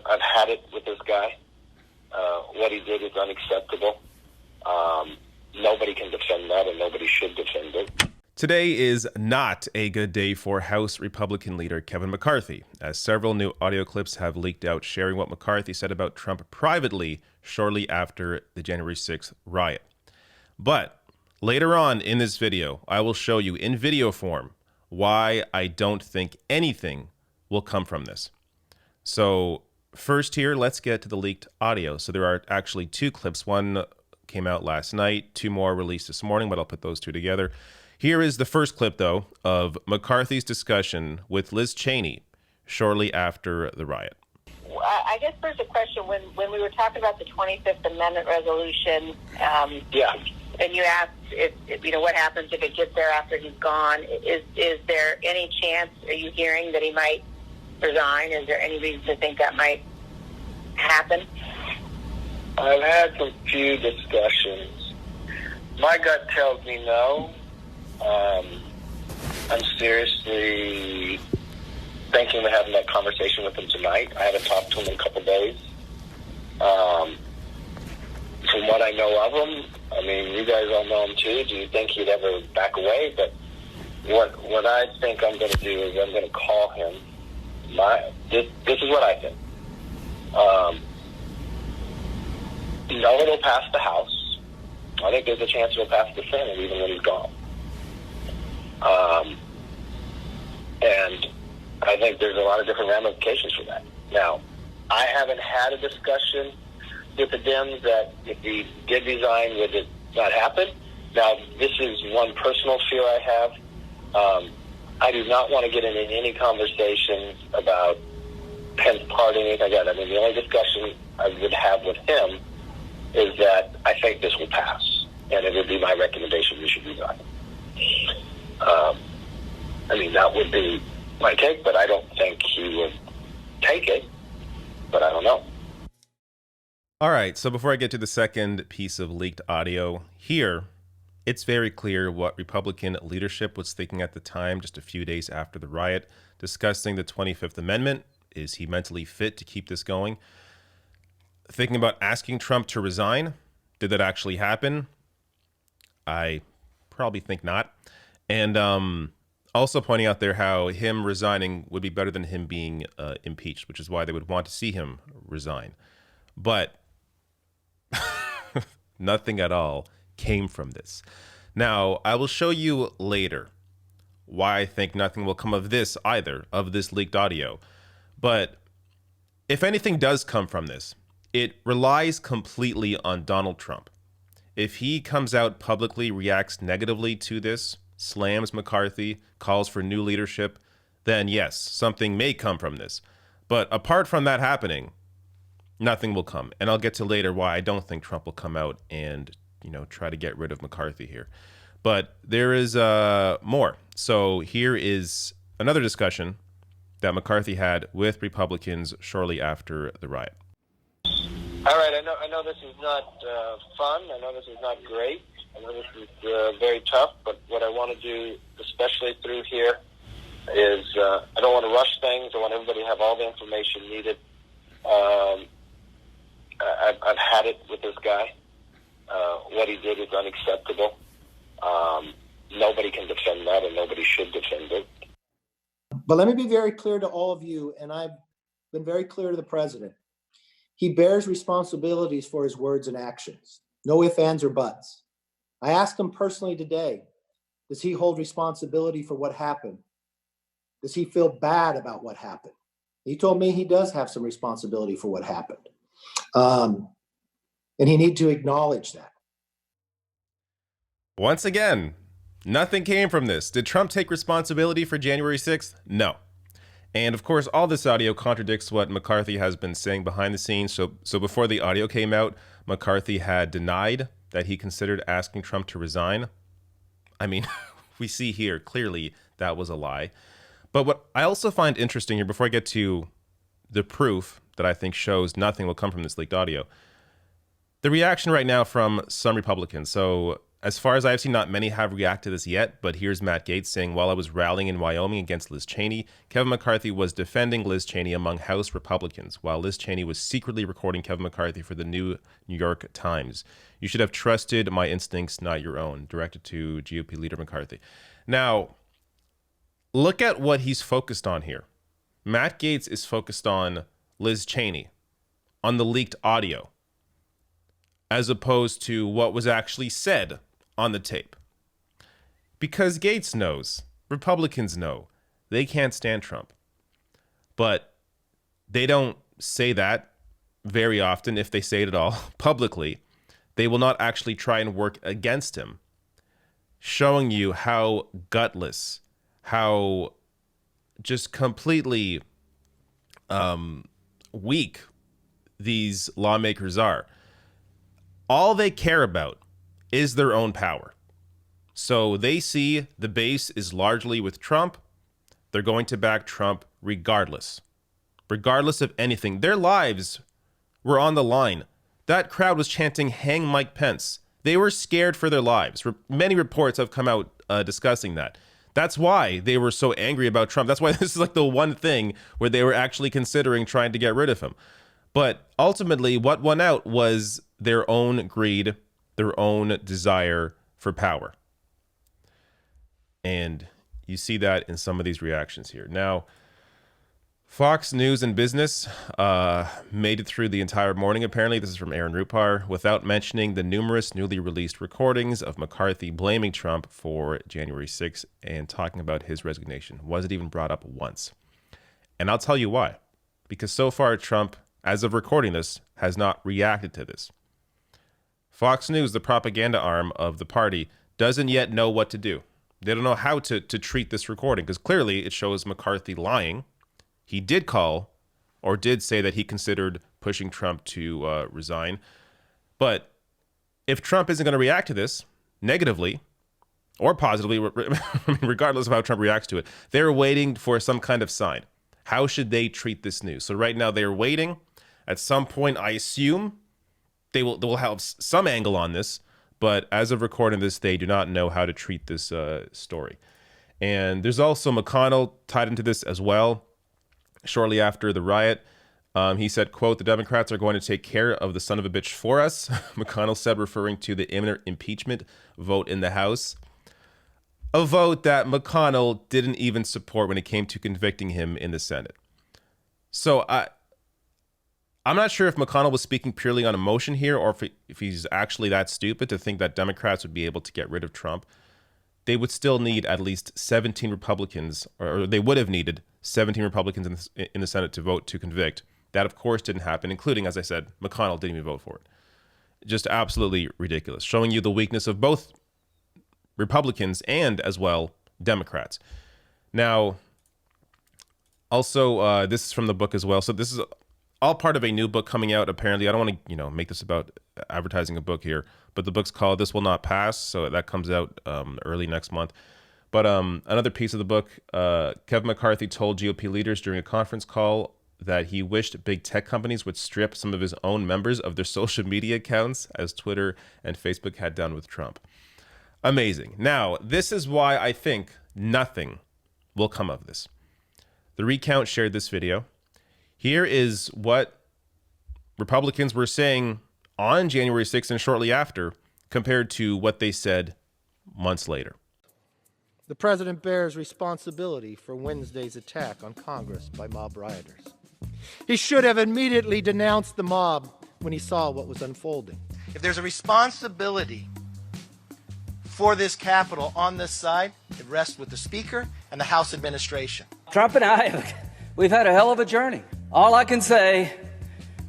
I've had it with this guy. What he did is unacceptable. Nobody can defend that, and nobody should defend it. Today is not a good day for House Republican leader Kevin McCarthy, as several new audio clips have leaked out sharing what McCarthy said about Trump privately shortly after the January 6th riot. But later on in this video, I will show you in video form why I don't think anything will come from this. So first here, let's get to the leaked audio. So there are actually two clips. One came out last night, two more released this morning, but I'll put those two together. Here is the first clip, though, of McCarthy's discussion with Liz Cheney shortly after the riot. I guess there's a question when we were talking about the 25th Amendment resolution. And you asked if what happens if it gets there after he's gone. Is there any chance? Are you hearing that he might resign? Is there any reason to think that might happen? I've had some few discussions. My gut tells me no. I'm seriously thinking of having that conversation with him tonight. I haven't talked to him in a couple days. From what I know of him, I mean, you guys all know him too. Do you think he'd ever back away? But what I think I'm going to do is I'm going to call him. This is what I think. No, it'll pass the House. I think there's a chance it'll pass the Senate even when he's gone. And I think there's a lot of different ramifications for that. Now, I haven't had a discussion with the Dems that if he did resign, would it not happen? Now, this is one personal fear I have. I do not want to get into any conversations about Pence parting, anything like that. I mean, the only discussion I would have with him is that I think this will pass, and it would be my recommendation we should resign. I mean, that would be my take, but I don't think he would take it, but I don't know. All right, so before I get to the second piece of leaked audio here, it's very clear what Republican leadership was thinking at the time, just a few days after the riot, discussing the 25th Amendment. Is he mentally fit to keep this going? Thinking about asking Trump to resign. Did that actually happen? I probably think not. And also pointing out there how him resigning would be better than him being impeached, which is why they would want to see him resign. But nothing at all came from this. Now, I will show you later why I think nothing will come of this either, of this leaked audio. But if anything does come from this, it relies completely on Donald Trump. If he comes out publicly, reacts negatively to this, slams McCarthy, calls for new leadership, then yes, something may come from this. But apart from that happening, nothing will come. And I'll get to later why I don't think Trump will come out and, try to get rid of McCarthy here. But there is more. So here is another discussion that McCarthy had with Republicans shortly after the riot. All right, I know this is not fun. I know this is not great. I know this is very tough, but what I want to do, especially through here, is I don't want to rush things. I want everybody to have all the information needed. I've had it with this guy. What he did is unacceptable. Nobody can defend that, and nobody should defend it. But let me be very clear to all of you, and I've been very clear to the president. He bears responsibilities for his words and actions. No ifs, ands, or buts. I asked him personally today, does he hold responsibility for what happened? Does he feel bad about what happened? He told me he does have some responsibility for what happened. And he needs to acknowledge that. Once again, nothing came from this. Did Trump take responsibility for January 6th? No. And of course, all this audio contradicts what McCarthy has been saying behind the scenes. So before the audio came out, McCarthy had denied that he considered asking Trump to resign. I mean, we see here clearly that was a lie. But what I also find interesting here, before I get to the proof that I think shows nothing will come from this leaked audio, the reaction right now from some Republicans. So as far as I've seen, not many have reacted to this yet, but here's Matt Gaetz saying, while I was rallying in Wyoming against Liz Cheney, Kevin McCarthy was defending Liz Cheney among House Republicans, while Liz Cheney was secretly recording Kevin McCarthy for the New York Times. You should have trusted my instincts, not your own, directed to GOP leader McCarthy. Now, look at what he's focused on here. Matt Gaetz is focused on Liz Cheney, on the leaked audio, as opposed to what was actually said on the tape. Because Gaetz knows, Republicans know, they can't stand Trump. But they don't say that very often, if they say it at all, publicly. They will not actually try and work against him, showing you how gutless, how just completely weak these lawmakers are. All they care about is their own power. So they see the base is largely with Trump. They're going to back Trump regardless of anything. Their lives were on the line. That crowd was chanting, "Hang Mike Pence." They were scared for their lives. Many reports have come out discussing that. That's why they were so angry about Trump. That's why this is like the one thing where they were actually considering trying to get rid of him. But ultimately, what won out was their own greed, their own desire for power. And you see that in some of these reactions here. Now, Fox News and Business made it through the entire morning, apparently. This is from Aaron Rupar, without mentioning the numerous newly released recordings of McCarthy blaming Trump for January 6th and talking about his resignation. Wasn't even brought up once. And I'll tell you why. Because so far, Trump, as of recording this, has not reacted to this. Fox News, the propaganda arm of the party, doesn't yet know what to do. They don't know how to treat this recording, because clearly it shows McCarthy lying. He did call or did say that he considered pushing Trump to resign. But if Trump isn't going to react to this negatively or positively, regardless of how Trump reacts to it, they're waiting for some kind of sign. How should they treat this news? So right now they're waiting. At some point, I assume they will have some angle on this. But as of recording this, they do not know how to treat this story. And there's also McConnell tied into this as well. Shortly after the riot, he said, quote, "The Democrats are going to take care of the son of a bitch for us," McConnell said, referring to the imminent impeachment vote in the House. A vote that McConnell didn't even support when it came to convicting him in the Senate. So I'm not sure if McConnell was speaking purely on emotion here, or if he's actually that stupid to think that Democrats would be able to get rid of Trump. They would still need at least 17 Republicans, or they would have needed 17 Republicans in the Senate to vote to convict. That, of course, didn't happen, including, as I said, McConnell didn't even vote for it. Just absolutely ridiculous, showing you the weakness of both Republicans and, as well, Democrats. Now, also, this is from the book as well. So this is all part of a new book coming out, apparently. I don't want to, make this about advertising a book here, but the book's called This Will Not Pass, so that comes out early next month. But another piece of the book, Kevin McCarthy told GOP leaders during a conference call that he wished big tech companies would strip some of his own members of their social media accounts, as Twitter and Facebook had done with Trump. Amazing. Now, this is why I think nothing will come of this. The Recount shared this video. Here is what Republicans were saying on January 6th and shortly after, compared to what they said months later. The president bears responsibility for Wednesday's attack on Congress by mob rioters. He should have immediately denounced the mob when he saw what was unfolding. If there's a responsibility for this Capitol on this side, it rests with the Speaker and the House administration. Trump and I, we've had a hell of a journey. All I can say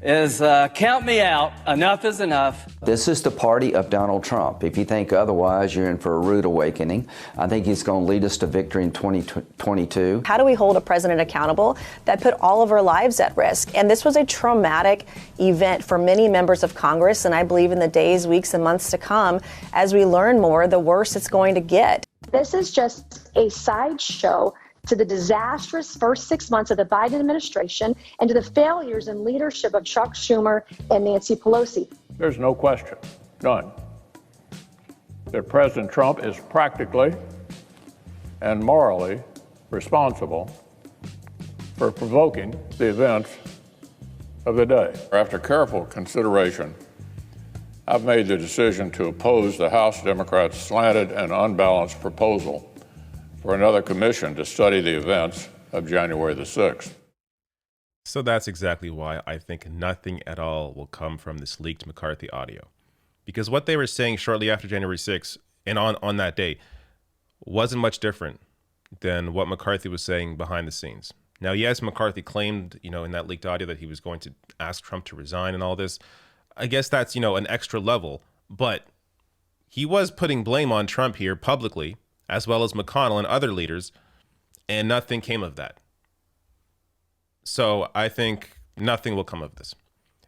is count me out. Enough is enough. This is the party of Donald Trump. If you think otherwise, you're in for a rude awakening. I think he's going to lead us to victory in 2022. How do we hold a president accountable that put all of our lives at risk? And this was a traumatic event for many members of Congress. And I believe in the days, weeks, and months to come, as we learn more, the worse it's going to get. This is just a sideshow to the disastrous first 6 months of the Biden administration and to the failures in leadership of Chuck Schumer and Nancy Pelosi. There's no question, none, that President Trump is practically and morally responsible for provoking the events of the day. After careful consideration, I've made the decision to oppose the House Democrats' slanted and unbalanced proposal for another commission to study the events of January the 6th. So that's exactly why I think nothing at all will come from this leaked McCarthy audio. Because what they were saying shortly after January 6th and on that day wasn't much different than what McCarthy was saying behind the scenes. Now, yes, McCarthy claimed, in that leaked audio that he was going to ask Trump to resign and all this. I guess that's, an extra level. But he was putting blame on Trump here publicly, as well as McConnell and other leaders, and nothing came of that. So I think nothing will come of this.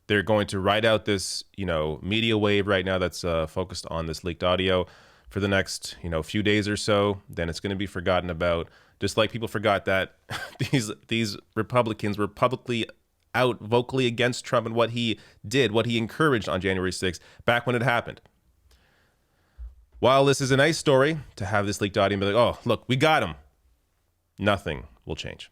They're going to ride out this, media wave right now that's focused on this leaked audio for the next, few days or so. Then it's going to be forgotten about, just like people forgot that these Republicans were publicly out vocally against Trump and what he did, what he encouraged on January 6th, back when it happened. While this is a nice story to have this leaked audio and be like, oh, look, we got him, nothing will change.